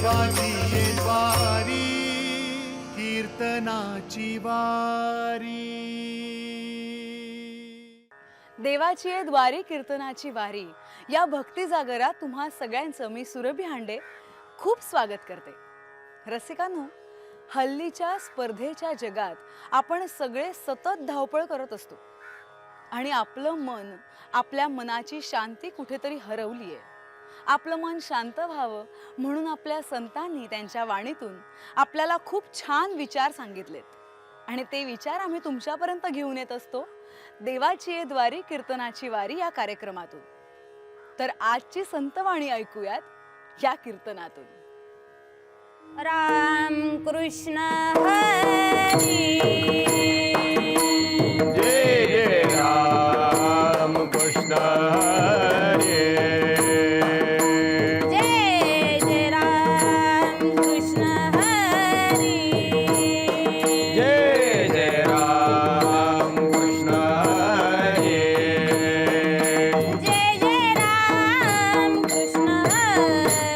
देवाची ये द्वारी कीर्तनाची वारी. देवाची आहे द्वारी कीर्तनाची वारी या भक्ती जागरात तुम्हा सगळ्यांचं मी सुरभी हांडे खूप स्वागत करते. रसिकांनो, हल्लीच्या स्पर्धेच्या जगात आपण सगळे सतत धावपळ करत असतो आणि आपलं मन, आपल्या मनाची शांती कुठेतरी हरवली आहे. आपलं मन शांत व्हावं म्हणून आपल्या संतांनी त्यांच्या वाणीतून आपल्याला खूप छान विचार सांगितलेत आणि ते विचार आम्ही तुमच्यापर्यंत घेऊन येत असतो देवाची ये द्वारी कीर्तनाची वारी या कार्यक्रमातून. तर आजची संतवाणी ऐकूयात या कीर्तनातून. राम कृष्ण हरी. जय जय राम कृष्ण हरी. जय जय राम कृष्ण हरी. जय जय राम कृष्ण हरी. जय जय राम कृष्ण हरी.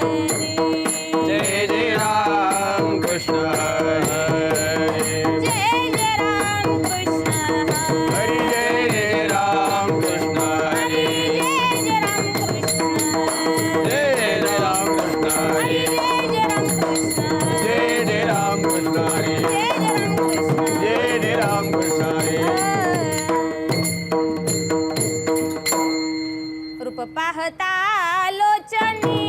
जय जय राम कृष्ण हरी. जय जय राम कृष्ण हरी. जय जय राम कृष्ण हरी. जय जय राम कृष्ण. जय जय राम कृष्ण हरी. जय जय राम कृष्ण. जय जय राम कृष्ण हरी. जय जय राम कृष्ण. जय जय राम कृष्ण हरी. रूप पाहता लोचनी.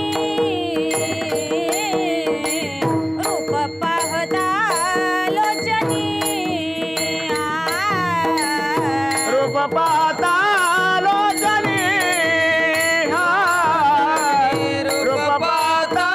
रूप पाहता लोचनी. रूप पाहता लोचनी. रूप पाहता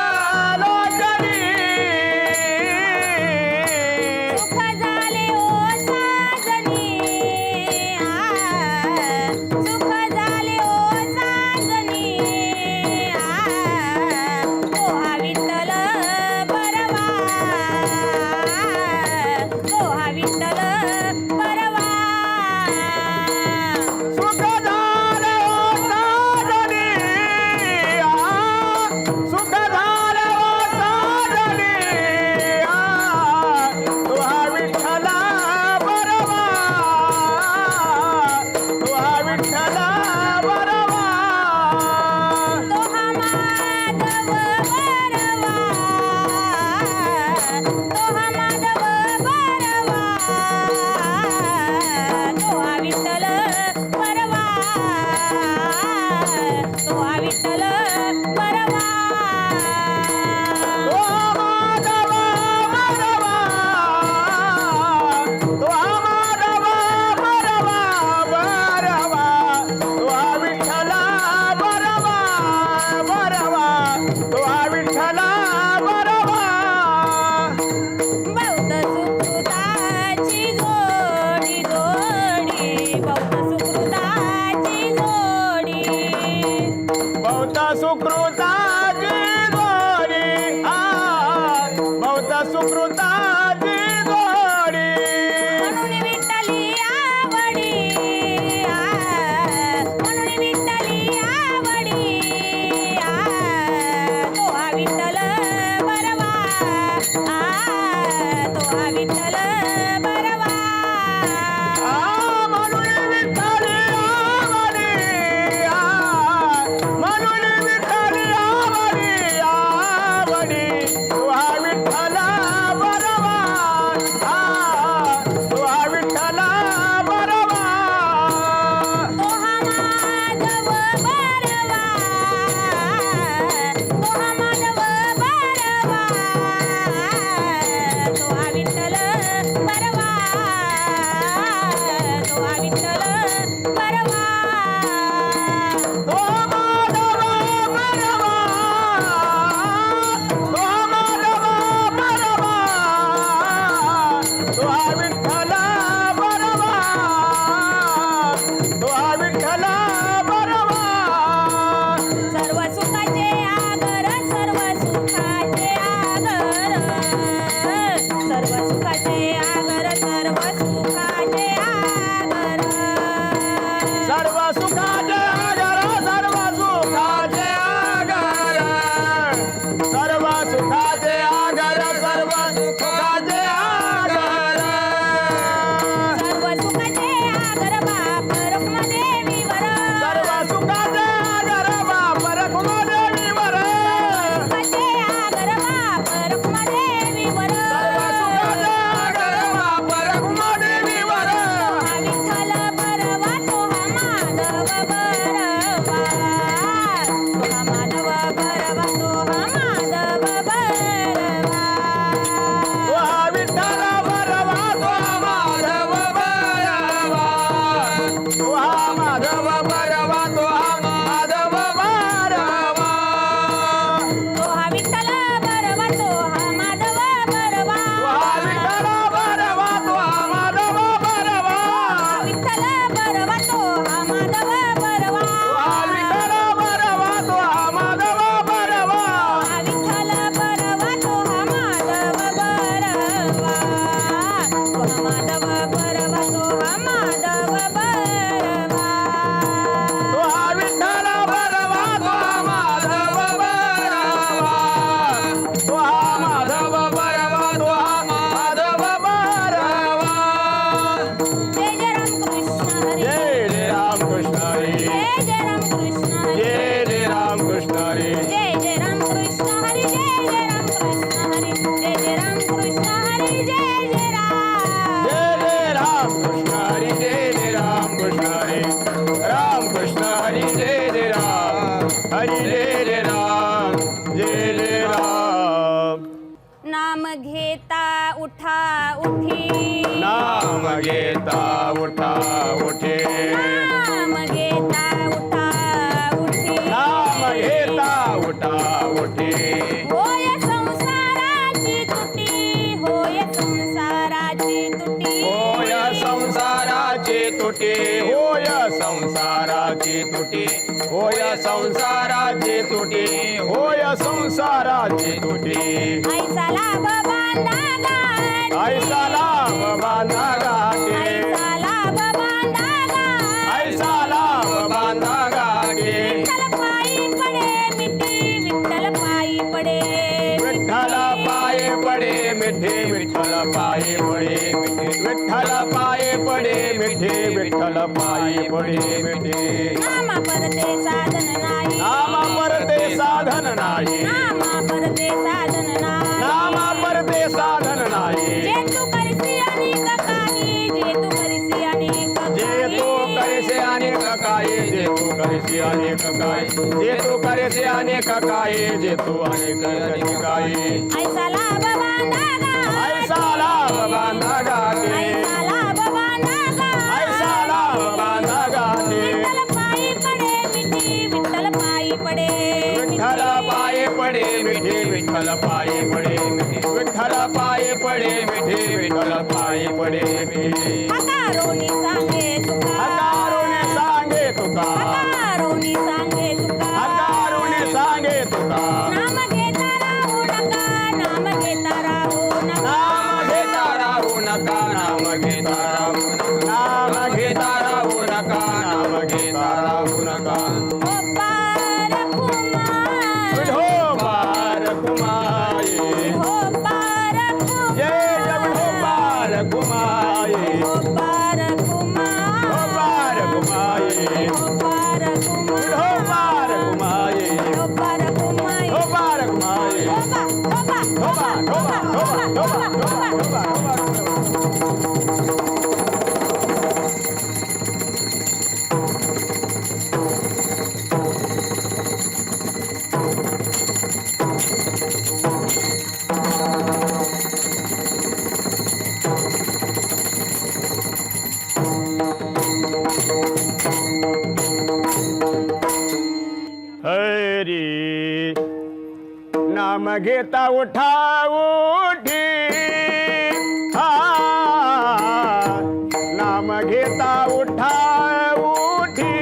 नाम घेता उठा उठी नाम घेता उठा उठे नाम घेता उठा उठी नाम घेता उठा उठे होय संसाराची तुटी होय संसाराची तुटी होय संसाराची तुटी होय संसाराची तुटी होय संसाराची तुटी होय संसाराची तुटी ऐसा लाभ बांधा गाठी ऐसा लाभ बांधा गाठी ऐसा लाभ बांधा गाठी ऐसा लाभ बांधा गाठी विठ्ठल पायी पडे मिठी विठ्ठल पायी पडे विठ्ठल पाये पडे मिठे विठ्ठल पाये पडे मिठे विठ्ठल पाये पडे मिठे विठ्ठल पाये पडे मिठे नामा परते साधन नाही नामा परते साधन नाही नामा परते साधन नाही नामा परते साधन नाही जे तू करसी अनेक काही जे तू करसी अनेक जे तू करेसे अनेक काय जे तू करेसे अनेक काय जे तू करेसे अनेक काय जे तू अनेक अनेक काय ऐसा लाभ बांधा गाठी ऐसा लाभ बांधा गाठी ऐसा लाभ बांधा गाठी ऐसा लाभ बांधा गाठी विठ्ठल पायी पडे मिठी विठ्ठल पायी पडे विठ्ठल पाये पडे मिठे विठ्ठल पाये पडे मिठे विठ्ठल पाये पडे मिठे विठ्ठल पाये पडे मिठे हकारोनी सांगे तुका हकारुणे सांगे तुका हकारोनी सांगे तुका हकारुणे सांगे तुका नाम घेता राहू नका नाम घेता राहू नका नाम घेता राहू नका नाम घेता राहू नका नाम घेता राहू नका नाम घेता राहू नका ओ पार कुमार विठो पार कुमाये ओ पार जय कुमार विठो पार कुमाये ओ पार कुमार हो पार कुमाये ओ पार विठो कुमार पार कुमाये ओ पार कुमार हो पार कुमाये ओबा ओबा धोबा धोबा धोबा धोबा धोबा धोबा धोबा हरी नाम घेता उठा उठी हा नाम घेता उठा उठी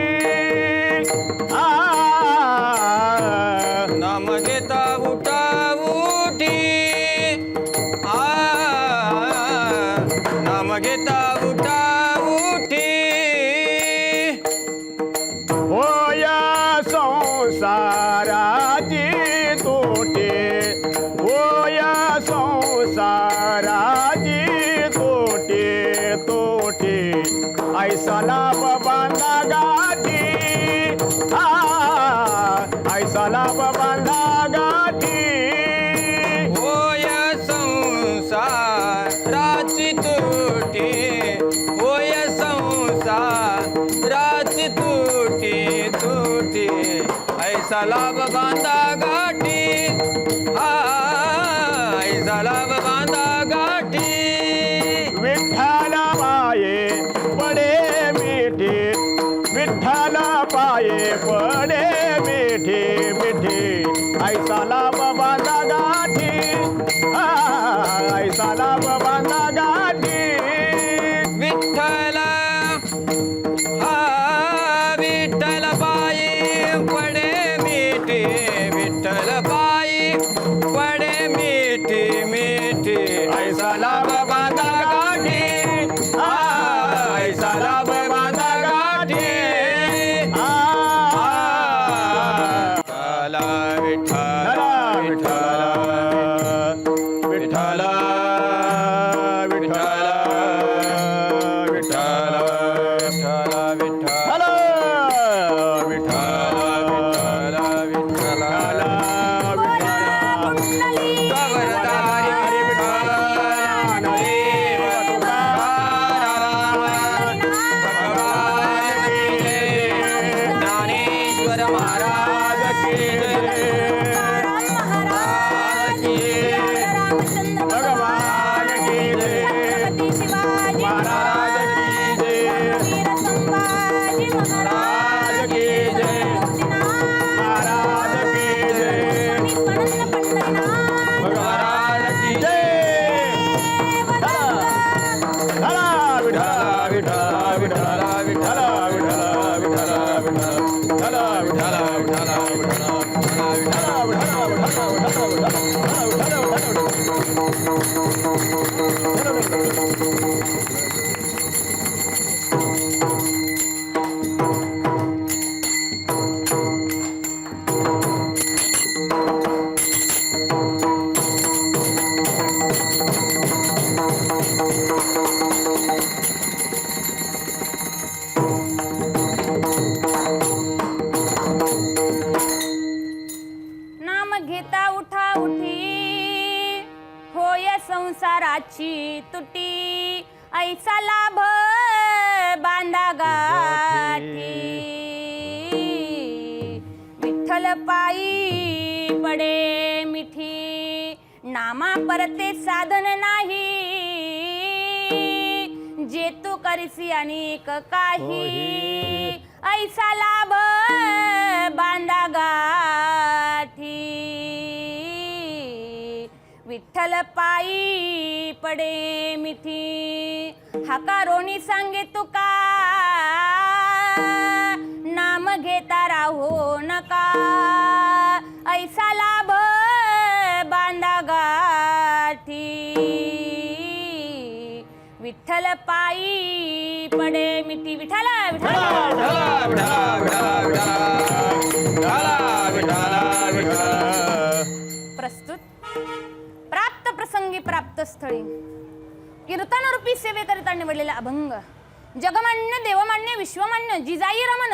हा नाम घेता उठा उठी आ नाम घेता उठा उठी होय संसाराची तोटे होय संसाराची तोटे तोटे ऐसा लाभ बांधा गाठी हा ऐसा लाभ बांधा गाठी होय संसाराची तुटी होय संसाराची तुटी तुटी ऐसा लाभ बांधा गाठी हा ऐसा लाभ बांधा गाठी विठ्ठल पाये पडे मिठे विठ्ठल पाये पडे मिठे मिठे ऐसा लाभ बांधा गाठी हा, ऐसा लाभ बांधा गाठी विठ्ठल हा विठ्ठल बाई पडे मिठी विठ्ठल बाई पडे मिठी मिठी ऐसा लाभ बांधा गाठी हा, ऐसा लाभ बांधा गाठी हा, विठ्ठल विठ्ठल विठ्ठल विठ्ठल विठ्ठल विठ्ठल विठ्ठल विठ्ठल विठ्ठल विठ्ठल कुंडली गवरदारी विठ्ठल संसाराची तुटी ऐसा लाभ बांधा गाठी विठ्ठल पायी पडे मिठी नामा परते साधन नाही जे तू करीसी अनेक काही ऐसा लाभ बांधा गाठी विठ्ठल पायी पडे मिठी हाकारोणी सांगे तुका नाम घेता राहो नका ऐसा लाभ बांधा गाठी विठ्ठल पायी पडे मिठी विठ्ठल प्रस्तुत प्राप्त प्रसंगी प्राप्त स्थळी कीर्तनरूपी सेवेकरिता निवडलेला अभंग जगमान्य देवमान्य विश्वमान्य जिजाई रमण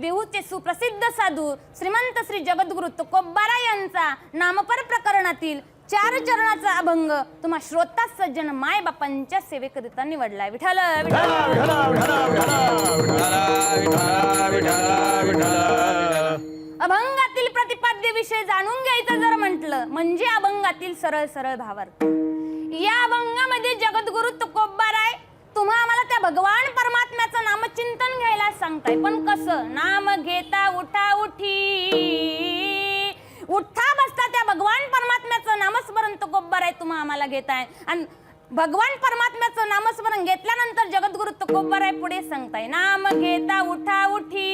देहूचे सुप्रसिद्ध साधू श्रीमंत श्री जगद्गुरु तुकोबारा यांचा नामपर प्रकरणातील 4 चरणाचा अभंग तुम्हा श्रोता सज्जन माय बापांच्या सेवेकरिता निवडलाय. विठ्ठल अभंगातील प्रतिपाद्य विषय जाणून घ्यायचं जर म्हटलं म्हणजे अभंगातील सरळ सरळ भावार्थ. या अभंगामध्ये जगद्गुरु तुकोबाराय तुम्हा आम्हाला त्या भगवान परमात्म्याचं नामचिंतन घ्यायला सांगताय. पण कसं? नाम घेता उठा उठी उठा बसता त्या भगवान परमात्म्याचं नामस्मरण तुकोबाराय तुम्हा आम्हाला घेताय. आणि भगवान परमात्म्याचं नामस्मरण घेतल्यानंतर जगद्गुरु तुकोबाराय पुढे सांगताय नाम घेता उठा उठी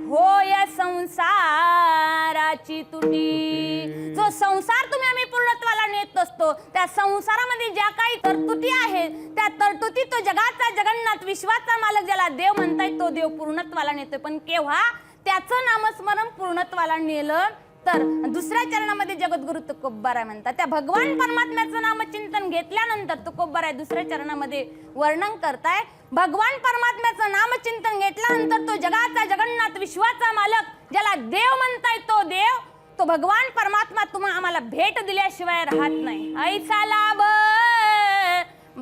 होय संसाराची तुटी. जो संसार तुम्ही आम्ही पूर्णत्वाला नेत असतो त्या संसारामध्ये ज्या काही तरतुटी आहेत त्या तरतुटी तो जगाचा जगन्नाथ विश्वाचा मालक ज्याला देव म्हणताय तो देव पूर्णत्वाला नेतोय. पण केव्हा त्याचं नामस्मरण पूर्णत्वाला नेलं तर दुसऱ्या चरणामध्ये जगद्गुरु तुकोबाराय म्हणतात त्या भगवान परमात्म्याचं नामचिंतन घेतल्यानंतर तुकोबाराय दुसऱ्या चरणामध्ये वर्णन करताय भगवान परमात्म्याचं नामचिंतन घेतल्यानंतर तो जगाचा जगन्नाथ विश्वाचा मालक ज्याला देव म्हणताय तो देव तो भगवान परमात्मा तुम्हा आम्हाला भेट दिल्याशिवाय राहत नाही. ऐसा लाभ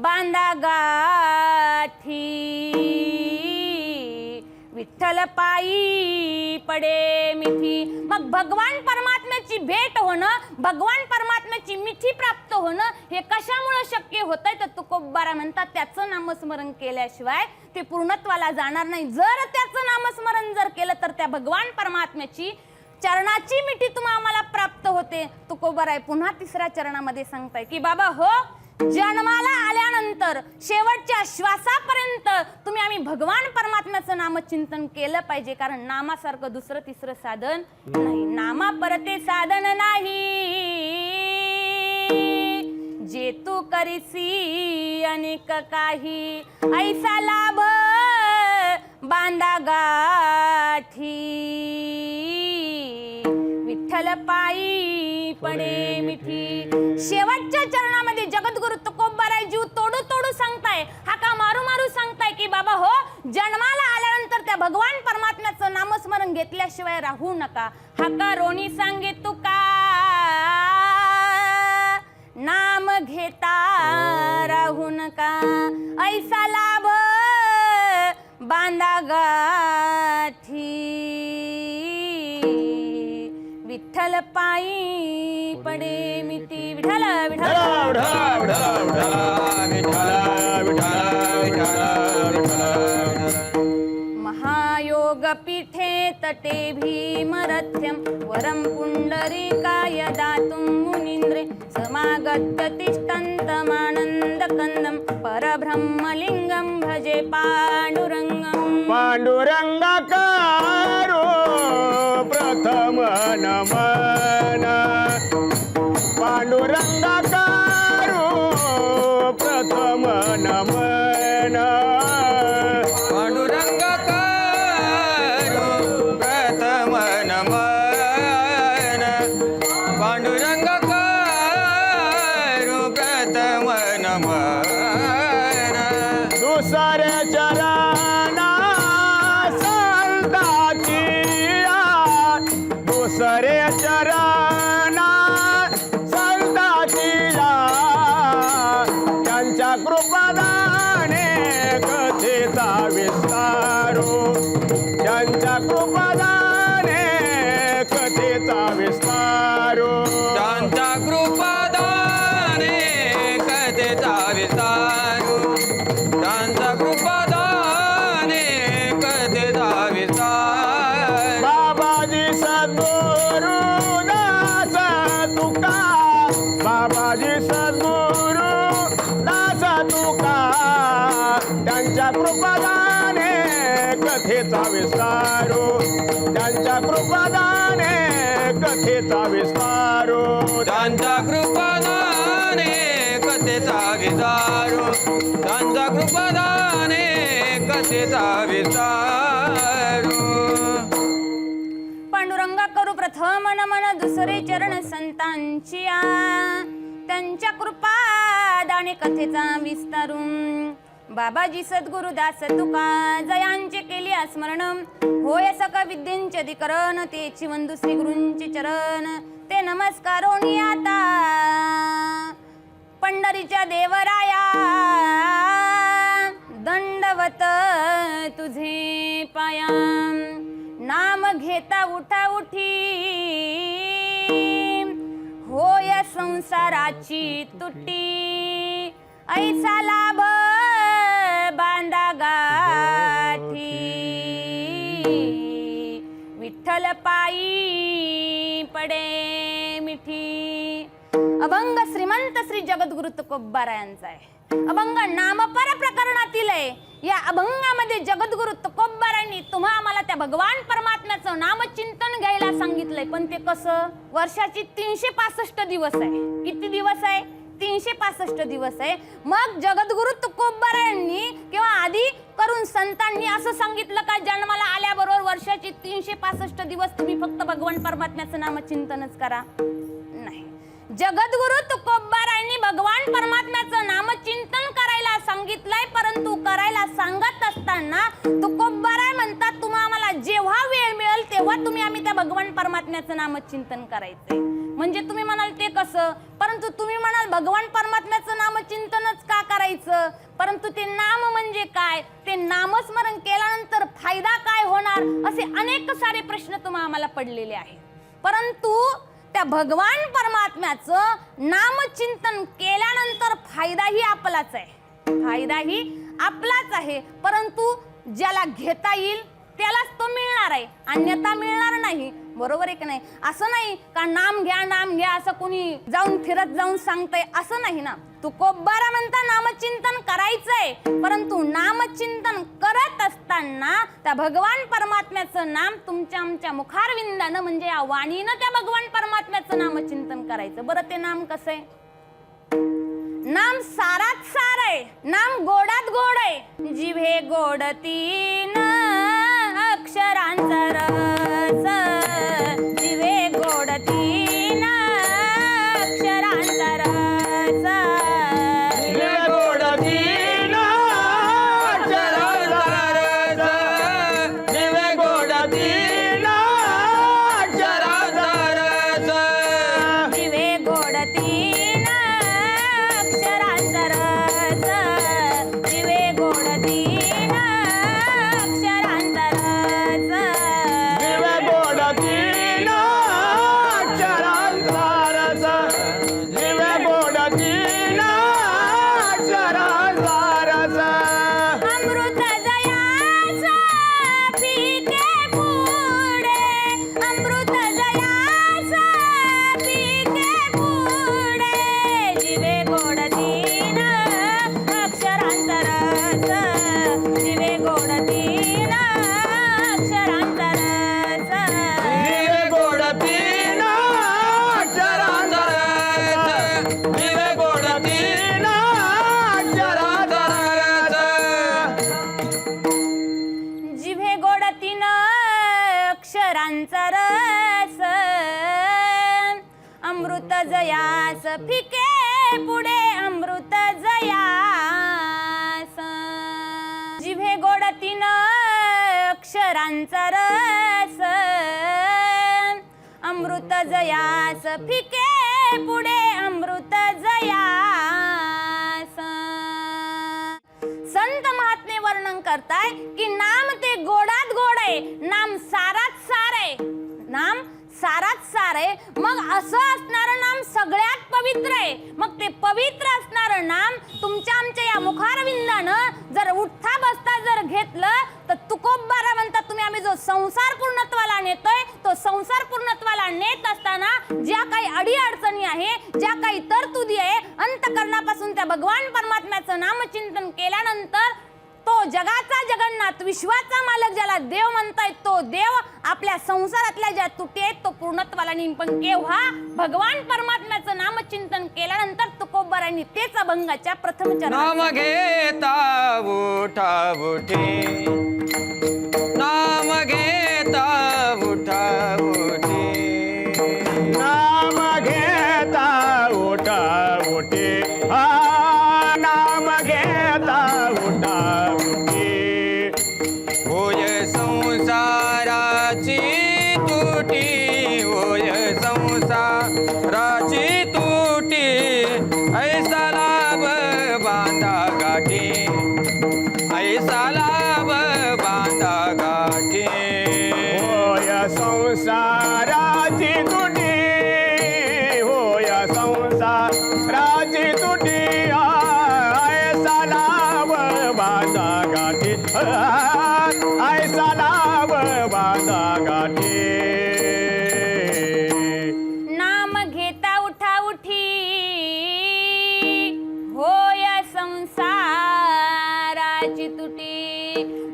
बांधा गाठी विठ्ठल पायी पडे मिठी. मग भगवान परमात्म्याची भेट होणं भगवान परमात्म्याची मिठी प्राप्त होणं हे कशामुळे शक्य होतंय तर तुकोबारा म्हणतात त्याचं नामस्मरण केल्याशिवाय ते पूर्णत्वाला जाणार नाही. जर त्याचं नामस्मरण जर केलं तर त्या भगवान परमात्म्याची चरणाची मिठी तुम्हाला आम्हाला प्राप्त होते. तुकोबाराय पुन्हा 3ऱ्या चरणामध्ये सांगताय की बाबा हो जन्माला आल्यानंतर शेवटच्या श्वासापर्यंत तुम्ही आम्ही भगवान परमात्म्याचं नामचिंतन केलं पाहिजे. कारण नामासारखं दुसरं तिसरं साधन नाही. नामा परते साधन नाही जे तू करीसी अनेक काही ऐसा लाभ बांधा गाठी विठ्ठल पायी पडे मिठी. शेवटच्या चरणामध्ये जगद्गुरु तुकोबाराय जीव तोडू तोडू सांगताय हाका मारू मारू सांगताय की बाबा हो जन्माला आल्यानंतर त्या भगवान परमात्म्याचं नामस्मरण घेतल्याशिवाय राहू नका. हाका रोणी सांगे तुका नाम घेता राहू नका ऐसा लाभ बांधा गाठी विठ्ठल पायी पडे मिठी. विठ्ठल महायोग पीठे तटे भीमरथ्यम वरम पुंडरीकाय दातुं मुनींद्रे समागत्य तिष्ठन्तमानन्द कंदम परब्रह्मलिंगम भजे पांडुरंगम. पांडुरंगाकारो प्रथम नमन पांडुरंगाकारो प्रथम नमन पांडुरंगाकारो प्रथम नमन पांडुरंगाकारो प्रथम नमन दुसरे चरणा कृपादाने कथेचा विस्तारू त्यांचा कृपादाने कथेचा विस्तार बाबाजी सद्गुरु दास तुका बाबाजी सद्गुरु दास तुका त्यांच्या कृपादाने कथेचा विस्तारू त्यांच्या कृपादाने कथेचा विस्तारू त्यांच्या कृपादाने कथेचा विस्तारू त्यांच्या कृपादाने कथेचा विस्तारू पांडुरंगा करू प्रथम नमन दुसरे चरण संतांची त्यांच्या कृपादाने कथेचा विस्तारू बाबाजी सद्गुरु दास तुका जयांचे केली स्मरण होय सका विद्येंचे अधिकरण तेची वंदू श्री गुरूंचे चरण ते नमस्कारोनी आता पंढरीच्या देवराया दंडवत तुझे पाया नाम घेता उठा उठी होय संसाराची तुटी ऐसा लाभ बांधा गाठी विठ्ठल पायी पडे मिठी अभंग श्रीमंत श्री जगद्गुरु तुकोबारायांचा आहे. अभंग नामपर प्रकरणातील आहे. या अभंगामध्ये जगद्गुरु तुकोबारायांनी तुम्हा आम्हाला त्या भगवान परमात्म्याचं नामचिंतन घ्यायला सांगितलंय. पण ते कसं? वर्षाची 365 दिवस आहे. किती दिवस आहे? 365 दिवस आहे. मग जगद्गुरु तुकोबारायांनी किंवा आधी करून संतांनी असं सांगितलं का जन्माला आल्याबरोबर वर्षाची 365 दिवस तुम्ही फक्त भगवान परमात्म्याचं नामचिंतनच करा? नाही. जगद्गुरु तुकोबारायांनी भगवान परमात्म्याचं नामचिंतन करायला सांगितलंय. परंतु करायला सांगत असताना तुकोबाराय म्हणतात तुम्हा आम्हाला जेव्हा वेळ मिळेल तेव्हा तुम्ही आम्ही त्या भगवान परमात्म्याचं नामचिंतन करायचंय. म्हणजे तुम्ही म्हणाल ते कसं? परंतु तुम्ही म्हणाल भगवान परमात्म्याचं नामचिंतनच का करायचं? परंतु ते नाम म्हणजे काय? ते नामस्मरण केल्यानंतर फायदा काय होणार? असे अनेक सारे प्रश्न तुम्हा आम्हाला पडलेले आहेत. परंतु त्या भगवान परमात्म्याचं नामचिंतन केल्यानंतर फायदाही आपलाच आहे. फायदाही आपलाच आहे. परंतु ज्याला घेता येईल त्यालाच तो मिळणार आहे, अन्यथा मिळणार नाही. बरोबर आहे की नाही? असं नाही का नाम घ्या असं कोणी जाऊन फिरत जाऊन सांगतंय असं नाही ना. तुकोबारा म्हणता नामचिंतन करायचंय. परंतु नामचिंतन करत असताना त्या भगवान परमात्म्याचं नाम तुमच्या आमच्या मुखारविंदानं म्हणजे या वाणीनं त्या भगवान परमात्म्याचं नामचिंतन करायचं. बरं ते नाम कसं आहे? नाम सारात सार आहे. नाम गोडात गोड आहे. जिव्हे गोड तीन अक्षरांचा रस जिव्हे गोड तीन अक्षरांचा रस जिव्हे गोड तीन अक्षरांचा रस जिव्हे गोड तीन अक्षरांचा रस जिव्हे गोड तीन अक्षरांचा रस जिव्हे गोड तीन अक्षरांचा रस जिव्हे गोड तीन अक्षरांचा रस जिव्हे गोड तीन अक्षरांचा रस अमृत जयाचा पिके पुढे अमृत जयाचा पिके पुढे जिवे गोड तीन अक्षरांचा रस जिवे गोड तीन अक्षरांचा रस जिव्हे गोड तीन अक्षरांचा रस जिव्हे गोड तीन अक्षरांचा रस जिव्हे गोड तीन अक्षरांचा रस अमृत जयास फिके पुढे अमृत जयास जिव्हे गोड तीन अक्षरांचा रस अमृत जयास फिके पुढे अमृत जयास संत महात्मे वर्णन करताय की नाम ते गोडात गोड आहे. नाम सारात सार आहे. नाम सारात सार आहे. मग मग असं असणारं नाम सगळ्यात पवित्र आहे. मग ते पवित्र असणारं नाम तुमच्या आमच्या या मुखारविंदानं जर उठता बसता जर घेतलं तर तुकोबारा म्हणतात तुम्ही आम्ही जो संसार पूर्णत्वाला नेतोय तो संसार पूर्णत्वाला नेत असताना ज्या काही अडी अडचणी आहे, ज्या काही तरतुदी आहे, अंतकरणापासून त्या भगवान परमात्म्याचं नामचिंतन केल्यानंतर तो जगाचा जगन्नाथ विश्वाचा मालक ज्याला देव म्हणतायत तो देव आपल्या संसारातल्या ज्या त्रुटी आहेत तो पूर्णत्वाला नेईन. पण केव्हा भगवान परमात्म्याचं नामचिंतन केल्यानंतर तुकोबारांनी तेच अभंगाच्या प्रथम नाम घेता उठा उठे, नाम घेता उठा उठे, नाम घेता उठा उठे, नाम घेता उठा उठे, होय संसाराची तुटी, होय संसाराची तुटी, ऐसा लाभ बांधा गाठी, ऐसा लाभ बांधा गाठी. होय संसाराची तुटी, होय संसाराची तुटी, ऐसा लाभ बांधा गाठी, ऐसा लाभ बांधा गाठी. नाम घेता उठा उठी, होय संसाराची तुटी.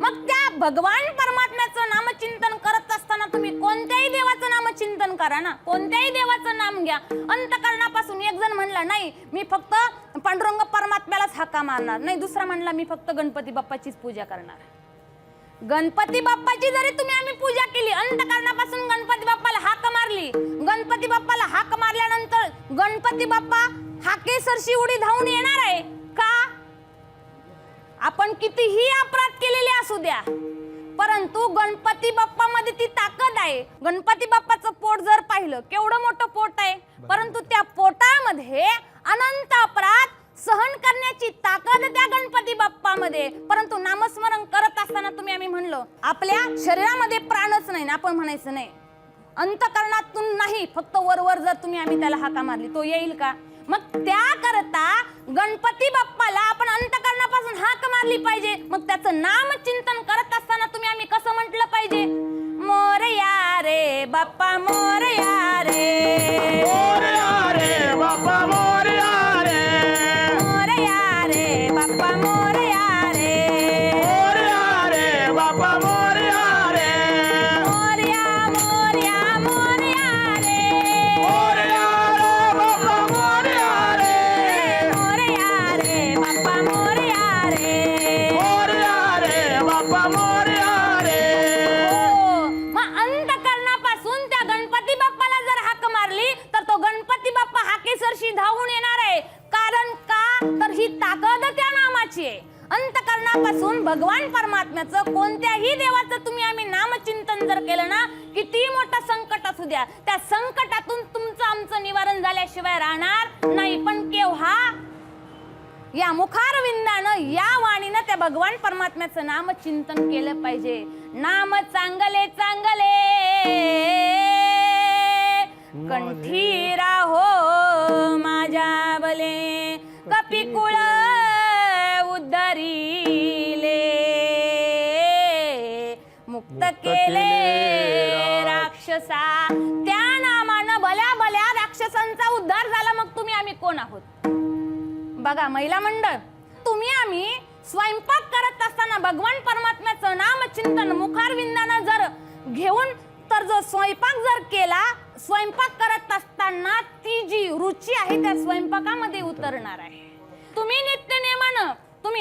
मग त्या भगवान परमात्म्याचं नामचिंतन करत असताना तुम्ही कोणत्याही देवाचं नामचिंतन करा ना, कोणत्याही देवाचं नाम घ्या. अंतकरणापासून एक जण म्हणला नाही मी फक्त पांडुरंग परमात्म्यालाच हाका मारणार, नाही दुसरा म्हणला मी फक्त गणपती बाप्पाचीच पूजा करणार. गणपती बाप्पाची जरी तुम्ही आम्ही पूजा केली, अंतकरणापासून गणपती बाप्पाला हाक मारली, गणपती बाप्पाला हाक मारल्यानंतर गणपती बाप्पा हाकेसरशी उडी धावून येणार आहे का? आपण कितीही अपराध केलेले असू द्या, परंतु गणपती बाप्पामध्ये ती ताकद आहे. गणपती बाप्पाचं पोट जर पाहिलं केवढं मोठं पोट आहे, परंतु त्या पोटामध्ये अनंत अपराध सहन करण्याची ताकद त्या गणपती बाप्पामध्ये. परंतु नामस्मरण करत असताना तुम्ही आम्ही म्हणलो आपल्या शरीरामध्ये प्राणच नाही ना, आपण म्हणायचं नाही अंतकरणातून नाही, फक्त वरवर जर तुम्ही आम्ही त्याला हाका मारली तो येईल का? मग त्याकरता गणपती बाप्पाला आपण अंतकरणापासून हाक मारली पाहिजे. मग त्याचं नाम चिंतन करत असताना तुम्ही आम्ही कसं म्हटलं पाहिजे? मोरया रे बाप्पा मोरया रे, मोरया रे बाप्पा मोरया रे, मोरया रे बाप्पा मोरया रे, मोरया रे बाप्पा मोरया रे, मोरया मोरया मोरया रे, मोरया रे बाप्पा मोरया रे, मोरया रे बाप्पा मोरया रे, मोरया रे बाप्पा मोरया रे. मग अंतकरणापासून त्या गणपती बाप्पाला जर हाक मारली तर तो गणपती बाप्पा हाकेसरशी धावून येणार आहे. कारण का? तर ही ताकद त्या नामाची आहे. अंतकरणापासून भगवान परमात्म्याचं कोणत्याही देवाचं तुम्ही आम्ही नामचिंतन जर केलं ना, किती मोठं संकट असू द्या, त्या संकटातून तुमचं आमचं निवारण झाल्याशिवाय राहणार नाही. पण केव्हा? या मुखारविंदानं या वाणीनं त्या भगवान परमात्म्याचं नाम चिंतन केलं पाहिजे. नाम चांगले चांगले कंठी राहो माझ्या बले, कपिकुळ उद्धरिले, मुक्त केले राक्षसा. त्या नामानं भल्या भल्या राक्षसांचा उद्धार झाला. मग तुम्ही आम्ही कोण आहोत? बघा महिला मंडळ, तुम्ही आम्ही स्वयंपाक करत असताना भगवान परमात्म्याचं नामचिंतन मुखारविंदानं जर घेऊन तर जो स्वयंपाक जर केला, स्वयंपाक करत असताना ती जी रुची आहे त्या स्वयंपाकामध्ये उतरणार आहे. तुम्ही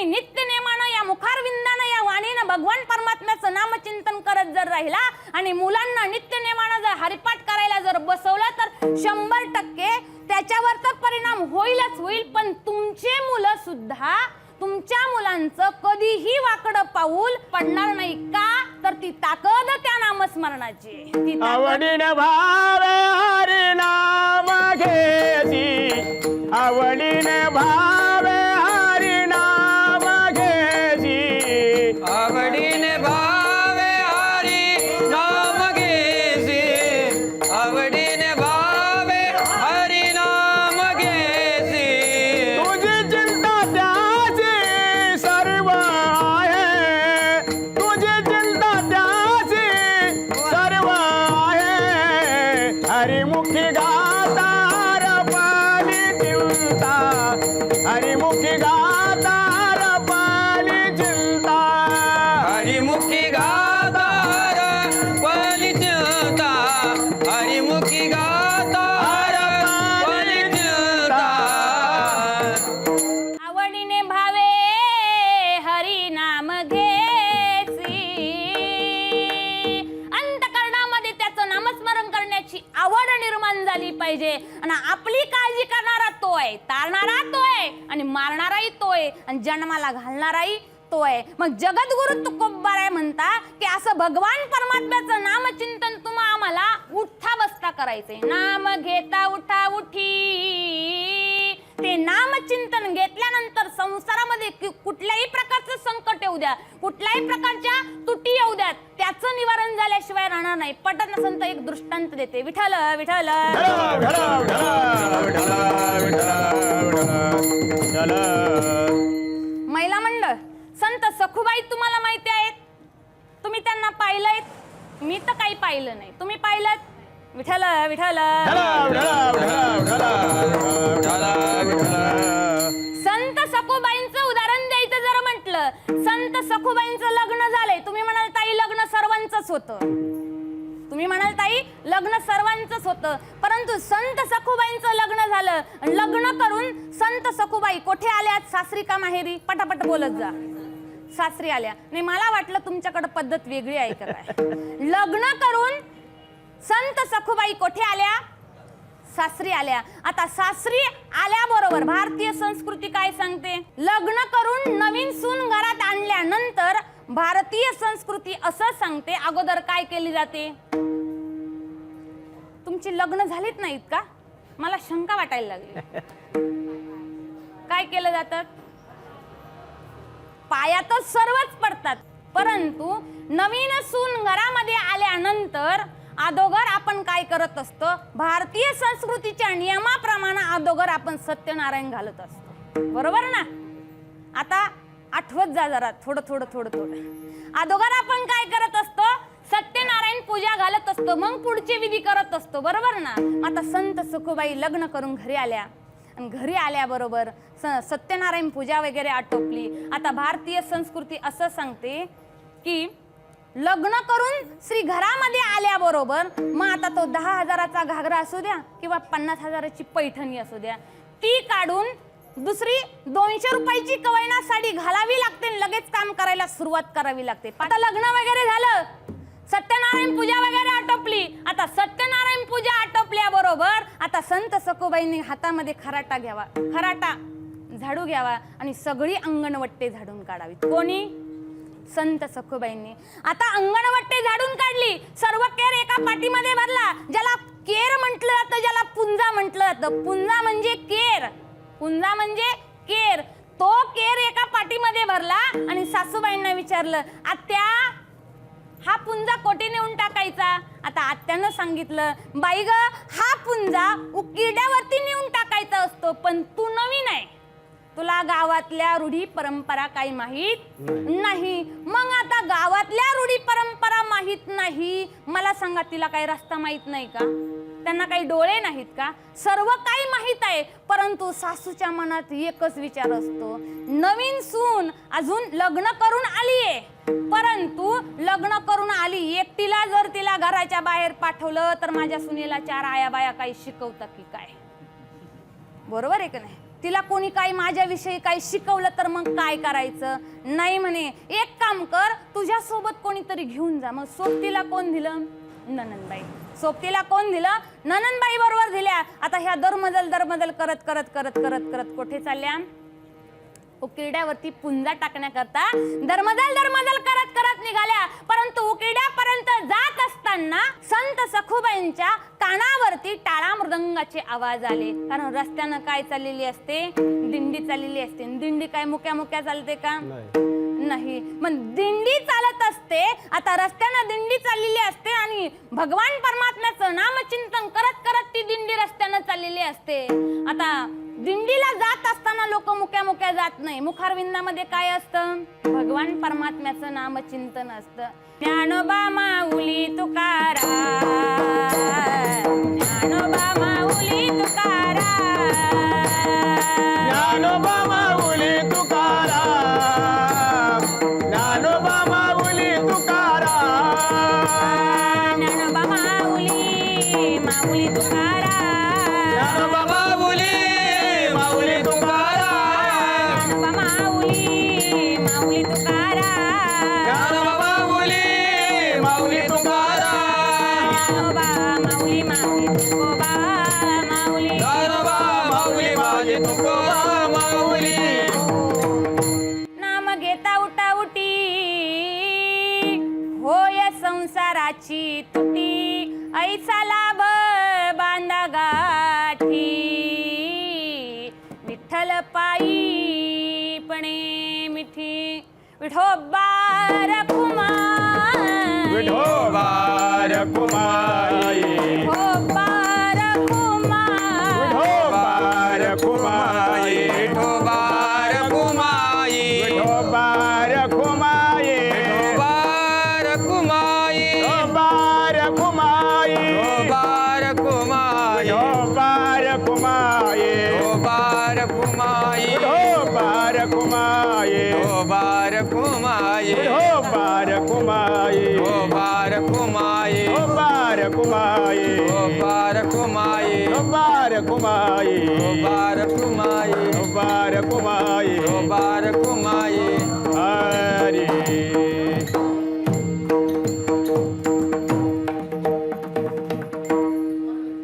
नित्य नेमानं या मुखारविंदानं या वाणीनं भगवान परमात्म्याचं नामचिंतन करत जर राहिला आणि मुलांना नित्य नेमानं जर हरिपाठ करायला जर बसवलं तर 100% त्याच्यावर तर परिणाम होईलच होईल. पण तुमचे मुलं सुद्धा, तुमच्या मुलांचं कधीही वाकडं पाऊल पडणार नाही. का? तर ती ताकद त्या नामस्मरणाची. आवडीने भावे हरी नाम घेसी, आवडीने भावे हरी नाम घेसी, आवडीने भावे हरी नाम घेसी, आवडीने भावे हरिमुखी गातार पाणी चिंता हरिमुखी गातार पली चिंता हरिमुखी गातार पली चिंता आवडीने भावे हरी नाम घेसी अंतःकरणामध्ये त्याचं नामस्मरण करण्याची आवड निर्माण झाली पाहिजे आणि आपली काळजी करणारा तो आहे, तारणारा तो आहे आणि मारणाराही तो आहे आणि जन्माला घालणाराही तो आहे. मग जगद्गुरु तुकोबाराय म्हणता की असं भगवान परमात्म्याचं नामचिंतन तुम्हा आम्हाला उठता बसता करायचंय. नाम घेता उठा उठी. ते नामचिंतन घेतल्यानंतर संसारामध्ये कुठल्याही प्रकारचं संकट येऊ द्या, कुठल्याही प्रकारच्या तुटी येऊ द्या, त्याचं निवारण झाल्याशिवाय राहणार नाही. पटत नसेल तर एक दृष्टांत देते. विठ्ठल विठ्ठल महिला मंडळ संत सखुबाई तुम्हाला माहिती आहेत, तुम्ही त्यांना पाहिलंय. मी तर काही पाहिलं नाही, तुम्ही पाहिलं. विठ्ठल विठ्ठल संत सखुबाईंचं उदाहरण द्यायचं जर म्हटलं, संत सखुबाईंचं लग्न झालंय. तुम्ही म्हणाल ताई लग्न सर्वांचंच होतं, तुम्ही म्हणाल ताई लग्न सर्वांचंच होतं, परंतु संत सखुबाईंचं लग्न झालं. लग्न करून संत सखुबाई कुठे आल्यात, सासरी का माहेरी? पटापट बोलत जा. सासरी आल्या. नाही, मला वाटलं तुमच्याकडे पद्धत वेगळी आहे का काय. लग्न करून संत सखुबाई कुठे आल्या, सासरी आल्या. आता सासरी आल्याबरोबर भारतीय संस्कृती काय सांगते, लग्न करून नवीन सून घरात आणल्यानंतर भारतीय संस्कृती असं सांगते अगोदर काय केली जाते. तुमची लग्न झालीत नाहीत का, मला शंका वाटायला लागली. काय केलं जातं, पायातच सर्वच पडतात, परंतु नवीन सून घरामध्ये आल्यानंतर अगोदर आपण काय करत असतो, भारतीय संस्कृतीच्या नियमाप्रमाणे अगोदर आपण सत्यनारायण घालत असतो, बरोबर ना. आता आठवत जा जरा थोडं थोडं थोडं थोडं. अगोदर आपण काय करत असतो, सत्यनारायण पूजा घालत असतो, मग पुढचे विधी करत असतो, बरोबर ना. आता संत सखुबाई लग्न करून घरी आल्या आणि घरी आल्याबरोबर सत्यनारायण पूजा वगैरे आटोपली. आता भारतीय संस्कृती असं सांगते की लग्न करून श्री घरामध्ये आल्याबरोबर मग आता तो 10,000चा घागरा असू द्या किंवा 50,000ची पैठणी असू द्या, ती काढून दुसरी 200 रुपयाची कवयना साडी घालावी लागते, लगेच काम करायला सुरुवात करावी लागते. आता लग्न वगैरे झालं, सत्यनारायण पूजा वगैरे आटोपली. आता सत्यनारायण पूजा आटोपल्याबरोबर आता संत सखुबाईंनी हातामध्ये खराटा घ्यावा, खराटा झाडू घ्यावा आणि सगळी अंगणवट्टे झाडून काढावी. कोणी, संत सखुबाईंनी. आता अंगणवट्टे झाडून काढली, सर्व केर एका पाठीमध्ये भरला. ज्याला केर म्हटलं जातं, ज्याला पुंजा म्हटलं जातं. पुंजा म्हणजे केर, पुंजा म्हणजे केर. तो केर एका पाठीमध्ये भरला आणि सासूबाईंना विचारलं, आत्या हा पुंजा कोठे नेऊन टाकायचा. आता आत्यानं सांगितलं, बाई ग हा पुंजा उकिरड्यावरती नेऊन टाकायचा असतो, पण तू नवीन आहे, तुला गावातल्या रूढी परंपरा काही माहित नाही. मग आता गावातल्या रूढी परंपरा माहित नाही, मला सांगा तिला काही रस्ता माहित नाही का, त्यांना काही डोळे नाहीत का, सर्व काही माहित आहे, परंतु सासूच्या मनात एकच विचार असतो, नवीन सून अजून लग्न करून आलीये, परंतु लग्न करून आली एकटीला जर तिला घराच्या बाहेर पाठवलं तर माझ्या सुनेला 4 आया बाया काही शिकवतात की काय, बरोबर आहे का नाही. तिला कोणी काही माझ्याविषयी काही शिकवलं तर मग काय करायचं. नाही म्हणे, एक काम कर, तुझ्या सोबत कोणीतरी घेऊन जा. मग सोबतीला कोण दिलं, ननंदबाई. सोबतीला कोण दिलं, ननंदबाई बरोबर दिल्या. आता ह्या दरमजल करत करत करत करत करत कुठे चालल्या, उकिरड्यावरती पुंजा टाकण्याकरता दरमजल करत करत निघाल्या. परंतु उकिरड्यापर्यंत जात असताना संत सखुबाईंच्या कानावरती टाळा मृदंगाचे आवाज आले. कारण रस्त्यानं काय चाललेली असते, दिंडी चाललेली असते. दिंडी काय मुक्या मुक्या चालते का, नाही. मग दिंडी चालत असते. आता रस्त्यानं दिंडी चाललेली असते आणि भगवान परमात्म्याचं नामचिंतन करत करत ती दिंडी रस्त्यानं चाललेली असते. आता दिंडीला जात असताना लोक मुक्या मुक्या जात नाही. मुखारविंदामध्ये काय असतं, भगवान परमात्म्याचं नामचिंतन असतं. ज्ञानोबा माऊली तुकाराम, ज्ञानोबा माऊली तुकाराम, ज्ञानोबा तुकोबा माऊली नाम घेता उठा उठी होय संसाराची तुटी ऐसा लाभ बांधा गाठी विठ्ठल पायी पणे मिठी विठोबा रखुमा विठोबा रखुमाई विठोबा रखुमा विठोबा रखुमाई विठोबा रखुमाई विठोबा रखुमाई विठोबा रखुमाई विठोबा रखुमाई विठोबा रखुमाई विठोबा रखुमाई विठोबा रखुमाई विठोबा रखुमाई विठोबा रखुमाई विठोबा रखुमाई विठोबा रखुमाई विठोबा रखुमाई विठोबा रखुमाई विठोबा रखुमाई विठोबा रखुमाई विठोबा रखुमाई विठोबा रखुमाई हरी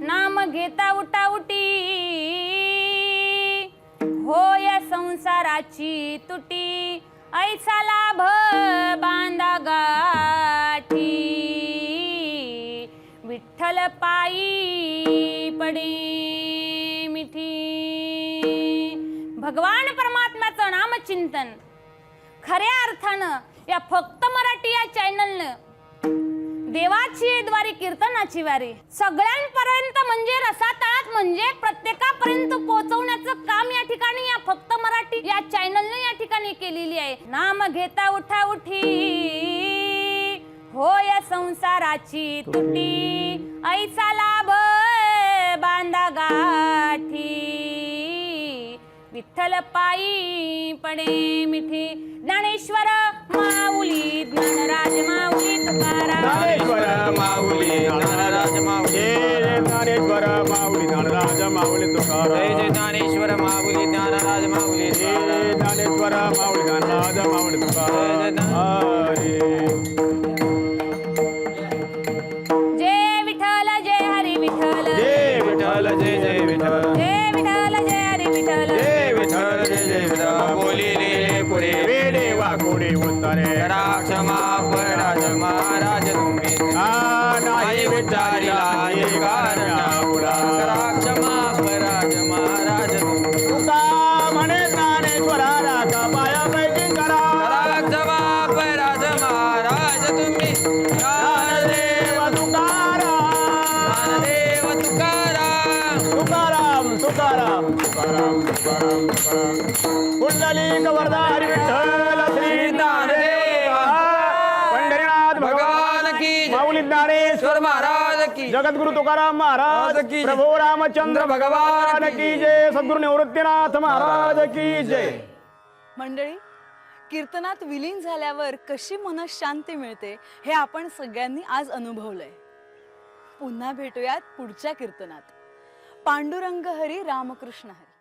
नाम घेता उठा उठी होय संसाराची तुटी ऐसा लाभ बांधा गाठी विठ्ठल पायी पडे मिठी भगवान परमात्म्याचं नामचिंतन खऱ्या अर्थानं या फक्त मराठी या चॅनलनं देवाची द्वारी कीर्तनाची वारी सगळ्यांपर्यंत म्हणजे रसातळात म्हणजे प्रत्येकापर्यंत पोहोचवण्याचं काम या ठिकाणी या फक्त मराठी या चॅनलने या ठिकाणी केलेली आहे. नाम घेता उठा उठी होय संसाराची तुटी ऐसा लाभ बांधा गाठी विठ्ठल पायी पडे मिठी ज्ञानेश्वर माऊली ज्ञानराज माऊली तुकाराम ज्ञानेश्वर माऊली ज्ञानराज माऊली जय ज्ञानेश्वर माऊली ज्ञानराज माऊली जय तुकाराम जय ज्ञानेश्वर माऊली ज्ञानराज माऊली जय ज्ञानेश्वर माऊली ज्ञानराज माऊली तुकाराम हरी जय विठ्ठल जय हरी विठ्ठल जय विठ्ठल जय जय विठ्ठल जय विठ्ठल जय हरी विठ्ठल जय विठ्ठल जय जय विठ्ठल बोलिले पुढे वेडे वाकोडे उत्तरे क्षमा पराज महाराज तुम्ही नाही विचारिला क्षमा पराज महाराज तुम्ही तुका म्हणे ज्ञानेश्वरा रागा पाया पैकी करा क्षमा पराज महाराज तुम्ही ज्ञानदेव तुकाराम ज्ञानदेव तुकाराम तुकाराम तुकाराम तुकाराम तुकाराम तुकाराम कुंडलिक वरदारी विठ्ठल श्री ज्ञानदेव पंढरीनाथ भगवान की जय. माऊली ज्ञानेश्वर ईश्वर महाराज की जगद्गुरु तुकाराम महाराज महाराज की जय. प्रभू रामचंद्र भगवान भगवान की जय सद्गुरु निवृत्तीनाथ महाराज की जय. मंडळी, कीर्तनात विलीन झाल्यावर कशी मनःशांती मिळते हे आपण सगळ्यांनी आज अनुभवलंय. पुन्हा भेटूयात पुढच्या कीर्तनात. पांडुरंग हरी रामकृष्ण हरी.